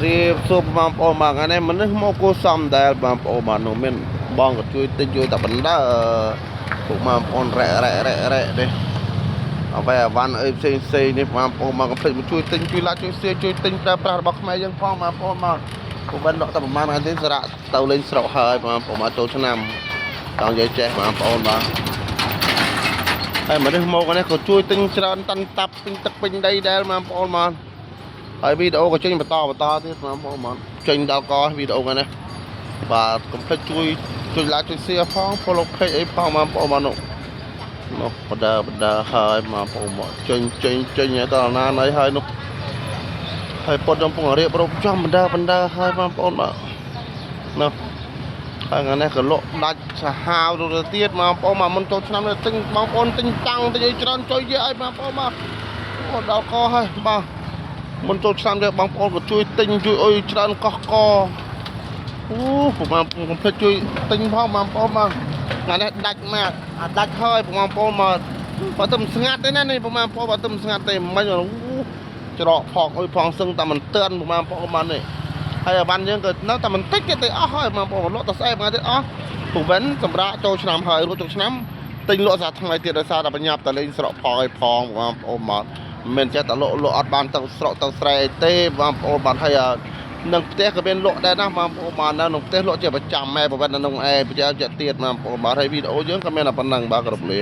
រៀបសួរបងប្អូនមកថ្ងៃនេះមនុស្សមកគួសំដែលបងប្អូនបាននោះមានបងក៏ជួយទិញជួយតែបណ្ដាពួកបងប្អូនរ៉ែនេះអ្វីអាវ៉ាន់អីផ្សេងនេះបងប្អូនមកកំភ្លេចមកជួយទិញជួយឡាជួយសៀជួយទិញប្រើប្រាស់របស់ខ្មែរយើងផងបងប្អូនមកពួកបានដកតែប្រហែលថ្ងៃនេះសារៈទៅលេងស្រុកហើយបងប្អូនមកចូលឆ្នាំចង់និយាយចេះបងប្អូនបាទហើយមនុស្សមកនេះក៏ជួយទិញច្រើនតាន់តាប់ពេញទឹកពេញដីដែលបងប្អូនមកហើយវីដេអូក៏ចេញបន្តទៀតបងប្អូនមកចេញដល់កវីដេអូហ្នឹងបាទកុំភ្លេចជួយឡាជួយសៀផង follow page អីផងបងប្អូនមកនោះបណ្ដាហើយបងប្អូនមកចេញដល់ណាណីហើយនោះហើយប៉ុតខ្ញុំពងរៀបរាប់ចំបណ្ដាហើយបងប្អូនមកនោះហើយថ្ងៃនេះក៏លក់ដាច់សាហាវទៅទៀតបងប្អូនមកមុនចូលឆ្នាំនេះទិញបងប្អូនទិញតាំងទិញអីច្រើនជួយយកឲ្យបងប្អូនមកអូដល់កហើយបាទមុនចូលឆ្នាំនេះបងប្អូនក៏ជួយទិញជួយអុយច្រើនកោះកអូបងប្អូនកុំភ្លេចជួយទិញផងបងប្អូនមកថ្ងៃនេះដាច់មកដាច់ហើយបងប្អូនមកបើទៅស្ងាត់ទេណានេះបងប្អូនបើទៅស្ងាត់ទេមិនច្រកផងអុយផងសឹងតែមិនទឿនបងប្អូនមកនេះហើយអាវ៉ាន់យើងក៏នៅតែបន្តិចទៀតទៅអស់ហើយបងប្អូនលក់តែស្អែកថ្ងៃទៀតអស់ពុកវិនសម្រាប់ចូលឆ្នាំហើយរួចចូលឆ្នាំទិញលក់សាថ្មីទៀតដោយសារតែបញ្ញាប់តែលេងស្រកផងឲ្យផងបងប្អូនមកមិនចេះតែលក់អត់បានទៅស្រកទៅស្រែទេបងប្អូនបានហើយនឹងផ្ទះក៏មានលក់ដែរណាបងប្អូនបាននៅក្នុងផ្ទះលក់ជាប្រចាំម៉ែប្រវត្តិនៅក្នុងឯប្រចាំទៀតបងប្អូនបាទហើយវីដេអូយើងក៏មានតែប៉ុណ្ណឹងបាទគ្រប់លា